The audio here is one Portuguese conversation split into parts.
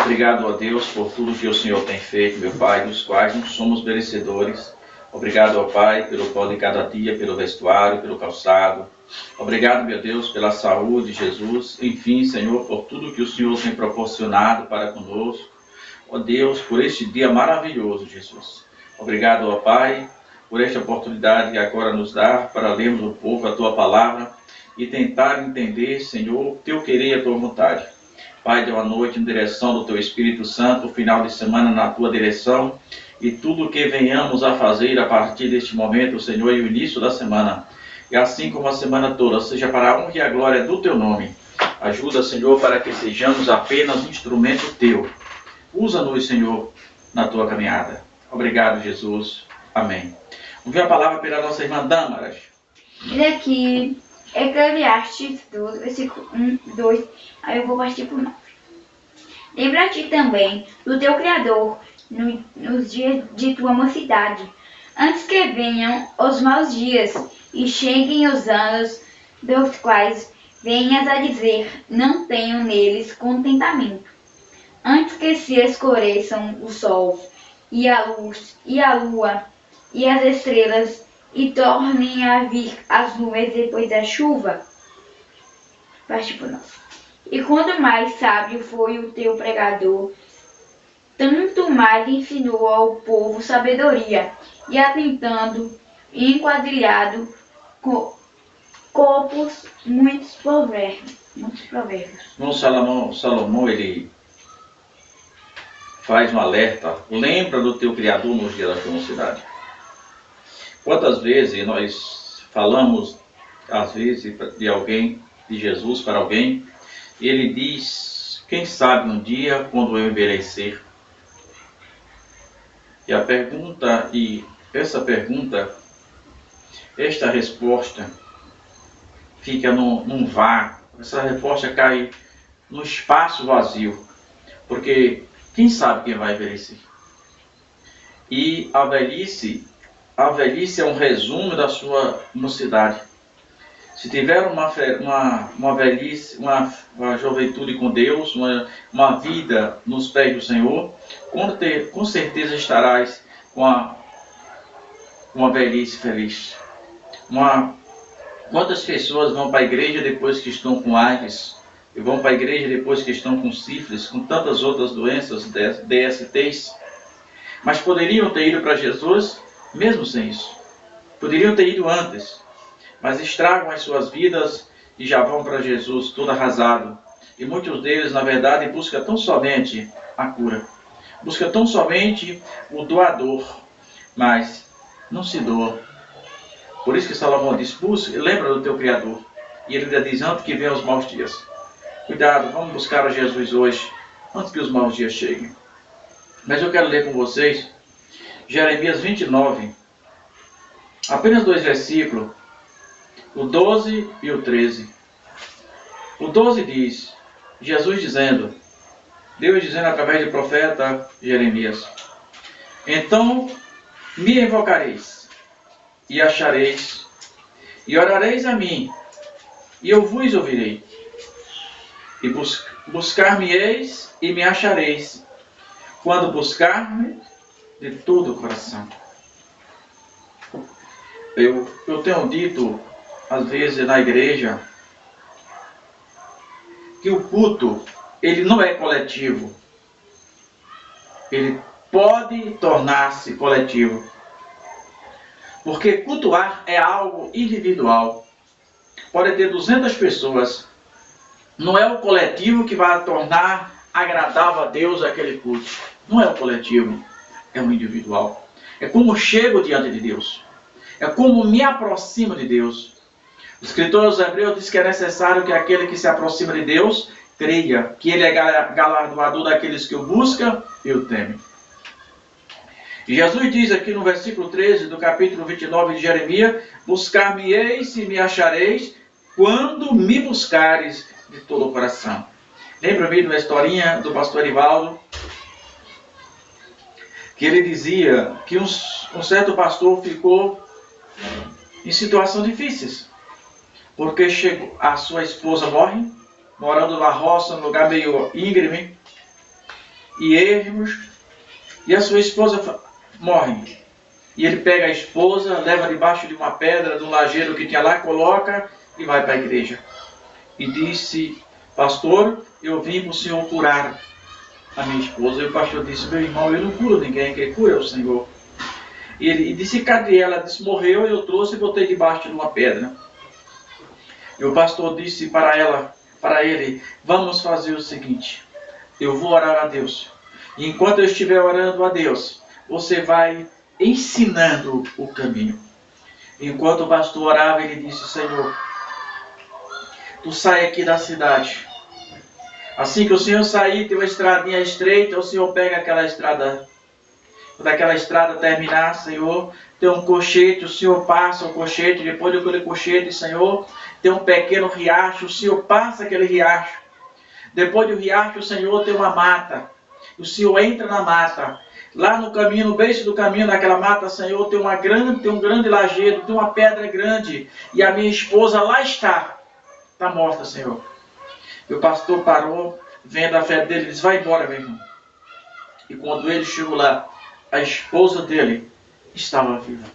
Obrigado a Deus por tudo que o Senhor tem feito, meu Pai, dos quais não somos merecedores. Obrigado ao Pai pelo pão de cada dia, pelo vestuário, pelo calçado. Obrigado, meu Deus, pela saúde, Jesus. Enfim, Senhor, por tudo que o Senhor tem proporcionado para conosco. Ó Deus, por este dia maravilhoso, Jesus. Obrigado, ó Pai, por esta oportunidade que agora nos dá para lermos um pouco a Tua palavra e tentar entender, Senhor, o Teu querer e a Tua vontade. Pai, dê uma noite em direção do Teu Espírito Santo, final de semana na Tua direção, e tudo o que venhamos a fazer a partir deste momento, Senhor, e o início da semana, e assim como a semana toda, seja para a honra e a glória do Teu nome. Ajuda, Senhor, para que sejamos apenas um instrumento Teu. Usa-nos, Senhor, na Tua caminhada. Obrigado, Jesus. Amém. Vamos ver a palavra pela nossa irmã Dâmaras. Diz aqui, Eclesiastes 12, versículo 1, 2, aí eu vou partir por 9. Lembra-te também do teu Criador nos dias de tua mocidade, antes que venham os maus dias e cheguem os anos dos quais venhas a dizer, não tenho neles contentamento. Antes que se escureçam o sol e a luz e a lua e as estrelas e tornem a vir as nuvens depois da chuva. Versículo 9. E quanto mais sábio foi o teu pregador, tanto mais ensinou ao povo sabedoria, e atentando e enquadrilhado corpos muitos provérbios. Irmão Salomão, ele faz um alerta. Lembra do teu Criador nos dias da tua mocidade. Quantas vezes nós falamos, às vezes, de alguém, de Jesus para alguém, e ele diz, quem sabe um dia, quando eu envelhecer. E a pergunta, esta resposta fica num vácuo, essa resposta cai no espaço vazio, porque quem sabe quem vai envelhecer? E a velhice é um resumo da sua mocidade. Se tiver uma velhice, uma juventude com Deus, uma vida nos pés do Senhor, com certeza estarás com uma velhice feliz. Quantas pessoas vão para a igreja depois que estão com AIDS, e vão para a igreja depois que estão com sífilis, com tantas outras doenças, DSTs, mas poderiam ter ido para Jesus mesmo sem isso. Poderiam ter ido antes, mas estragam as suas vidas e já vão para Jesus todo arrasado. E muitos deles, na verdade, buscam tão somente a cura. Buscam tão somente o doador, mas não se doa. Por isso que Salomão diz, lembra do teu Criador. E ele ainda diz, antes que venham os maus dias. Cuidado, vamos buscar a Jesus hoje, antes que os maus dias cheguem. Mas eu quero ler com vocês Jeremias 29, apenas 2 versículos, o 12 e o 13. O 12 diz, Jesus dizendo, Deus dizendo através do profeta Jeremias, então me invocareis, e achareis, e orareis a mim, e eu vos ouvirei, e buscar-me-eis, e me achareis, quando buscar-me de todo o coração. Eu tenho dito, às vezes, na igreja, que o culto, ele não é coletivo. Ele pode tornar-se coletivo. Porque cultuar é algo individual. Pode ter 200 pessoas. Não é o coletivo que vai tornar agradável a Deus aquele culto. Não é o coletivo, é o individual. É como chego diante de Deus. É como me aproximo de Deus. O escritor aos Hebreus diz que é necessário que aquele que se aproxima de Deus creia que Ele é galardoador daqueles que o buscam e o temem. E Jesus diz aqui no versículo 13 do capítulo 29 de Jeremias, buscar-me-eis e me achareis quando me buscares de todo o coração. Lembra-me de uma historinha do pastor Ivaldo, que ele dizia que um certo pastor ficou em situações difíceis, porque a sua esposa morre, morando na roça, num lugar meio íngreme, e ermos, e a sua esposa morre. E ele pega a esposa, leva debaixo de uma pedra, de um lajeiro que tinha lá, coloca e vai para a igreja. E disse: pastor, eu vim para o senhor curar a minha esposa. E o pastor disse: meu irmão, eu não curo ninguém, quem cura é o Senhor. E ele disse: cadê ela? Disse: morreu, eu trouxe e botei debaixo de uma pedra. E o pastor disse para ele: vamos fazer o seguinte, eu vou orar a Deus. E enquanto eu estiver orando a Deus, você vai ensinando o caminho. Enquanto o pastor orava, ele disse: Senhor, tu sai aqui da cidade. Assim que o Senhor sair, tem uma estradinha estreita, o Senhor pega aquela estrada. Quando aquela estrada terminar, Senhor, tem um cochete, o Senhor passa o cochete, depois daquele cochete, Senhor, tem um pequeno riacho, o Senhor passa aquele riacho. Depois do riacho, o Senhor tem uma mata. O Senhor entra na mata. Lá no caminho, no beijo do caminho, naquela mata, Senhor, tem um grande lajedo, tem uma pedra grande. E a minha esposa lá está morta, Senhor. E o pastor parou, vendo a fé dele, e disse: vai embora, meu irmão. E quando ele chegou lá, a esposa dele estava viva.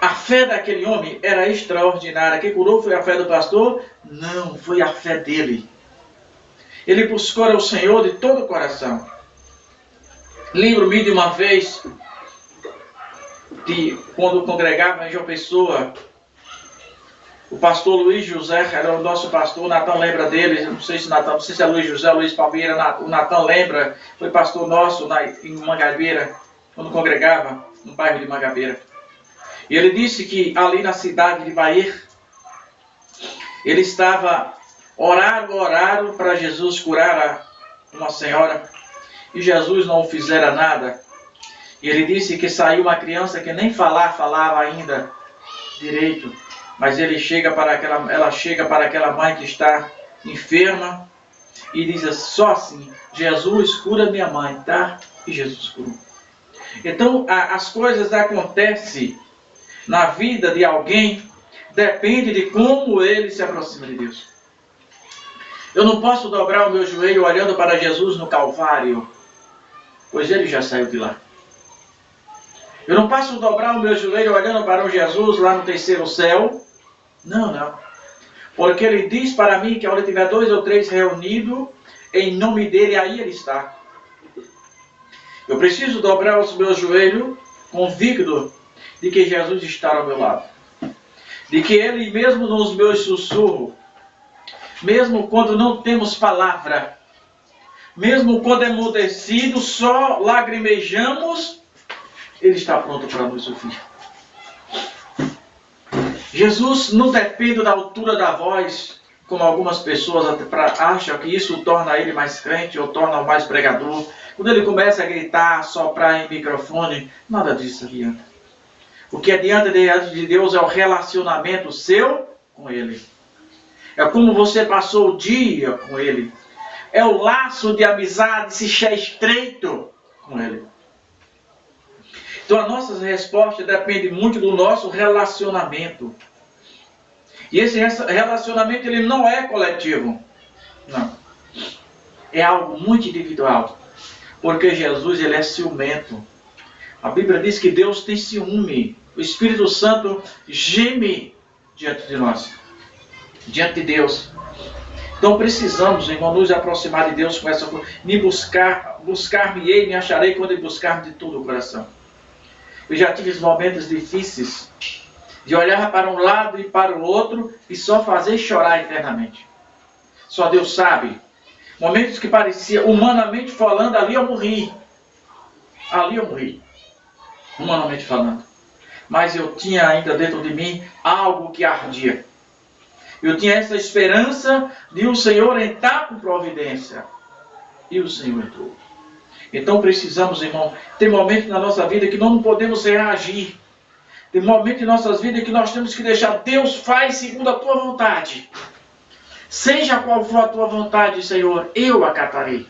A fé daquele homem era extraordinária. Quem curou foi a fé do pastor? Não, foi a fé dele. Ele buscou ao Senhor de todo o coração. Lembro-me de uma vez, quando congregava em João Pessoa, o pastor Luiz José era o nosso pastor. O Natan lembra dele, não sei se é Luiz José, Luiz Palmeira, o Natan lembra, foi pastor nosso em Mangabeira, quando congregava no bairro de Mangabeira. E ele disse que ali na cidade de Bahia, ele estava oraram para Jesus curar uma senhora, e Jesus não fizera nada. E ele disse que saiu uma criança que nem falava ainda direito, mas ela chega para aquela mãe que está enferma e diz só assim: Jesus, cura minha mãe, tá? E Jesus curou. Então as coisas acontecem na vida de alguém, depende de como ele se aproxima de Deus. Eu não posso dobrar o meu joelho olhando para Jesus no Calvário, pois ele já saiu de lá. Eu não posso dobrar o meu joelho olhando para um Jesus lá no terceiro céu. Não. Porque ele diz para mim que onde tiver 2 ou 3 reunidos, em nome dele, aí ele está. Eu preciso dobrar os meus joelhos, convicto de que Jesus está ao meu lado. De que ele, mesmo nos meus sussurros, mesmo quando não temos palavra, mesmo quando emudecidos, só lagrimejamos, ele está pronto para nos ouvir. Jesus não depende da altura da voz, como algumas pessoas acham que isso torna ele mais crente ou torna o mais pregador. Quando ele começa a gritar, soprar em microfone, nada disso adianta. O que adianta diante de Deus é o relacionamento seu com ele. É como você passou o dia com ele. É o laço de amizade se estreito com ele. Então a nossa resposta depende muito do nosso relacionamento. E esse relacionamento ele não é coletivo. Não. É algo muito individual. Porque Jesus ele é ciumento. A Bíblia diz que Deus tem ciúme. O Espírito Santo geme diante de nós. Diante de Deus. Então precisamos, irmão, nos aproximar de Deus com essa coisa. Buscar-me-ei, me acharei quando me buscar de todo o coração. Eu já tive momentos difíceis de olhar para um lado e para o outro e só fazer chorar internamente. Só Deus sabe. Momentos que parecia, humanamente falando, ali eu morri. Ali eu morri. Humanamente falando. Mas eu tinha ainda dentro de mim algo que ardia. Eu tinha essa esperança de o Senhor entrar com providência. E o Senhor entrou. Então precisamos, irmão, tem momentos na nossa vida que não podemos reagir. Tem momentos em nossas vidas que nós temos que deixar Deus faz segundo a tua vontade. Seja qual for a tua vontade, Senhor, eu acatarei.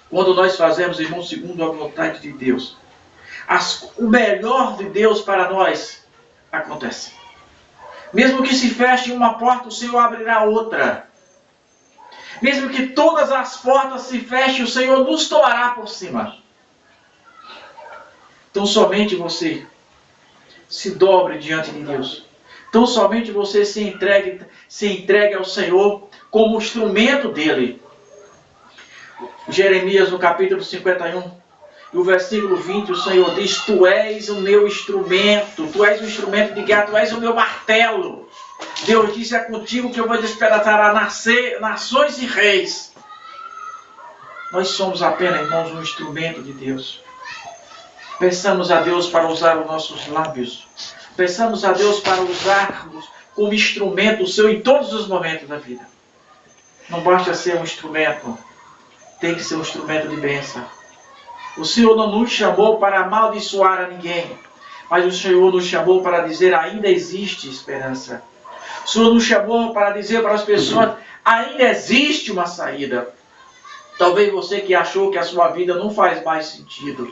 Quando nós fazemos, irmão, segundo a vontade de Deus, o melhor de Deus para nós acontece. Mesmo que se feche uma porta, o Senhor abrirá outra. Mesmo que todas as portas se fechem, o Senhor nos tomará por cima. Então somente você se dobre diante de Deus. Então somente você se entregue ao Senhor como instrumento dele. Jeremias, no capítulo 51, e o versículo 20, o Senhor diz: Tu és o meu instrumento, tu és o instrumento de guerra, tu és o meu martelo. Deus disse: é contigo que eu vou despedaçar nações e reis. Nós somos apenas, irmãos, um instrumento de Deus. Peçamos a Deus para usar os nossos lábios. Peçamos a Deus para usarmos como instrumento o seu em todos os momentos da vida. Não basta ser um instrumento, tem que ser um instrumento de bênção. O Senhor não nos chamou para amaldiçoar a ninguém, mas o Senhor nos chamou para dizer: ainda existe esperança. O Senhor nos chamou para dizer para as pessoas: ainda existe uma saída. Talvez você que achou que a sua vida não faz mais sentido,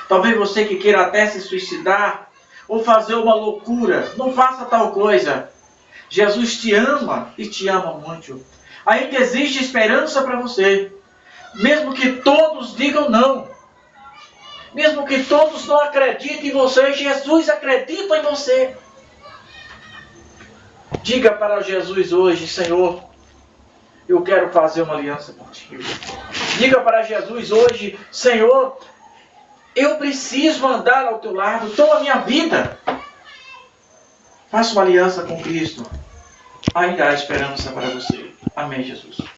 talvez você que queira até se suicidar ou fazer uma loucura, não faça tal coisa. Jesus te ama e te ama muito. Ainda existe esperança para você. Mesmo que todos digam não. Mesmo que todos não acreditem em você, Jesus acredita em você. Diga para Jesus hoje: Senhor, eu quero fazer uma aliança contigo. Diga para Jesus hoje: Senhor, eu preciso andar ao teu lado, toma a minha vida. Faça uma aliança com Cristo. Ainda há esperança para você. Amém, Jesus.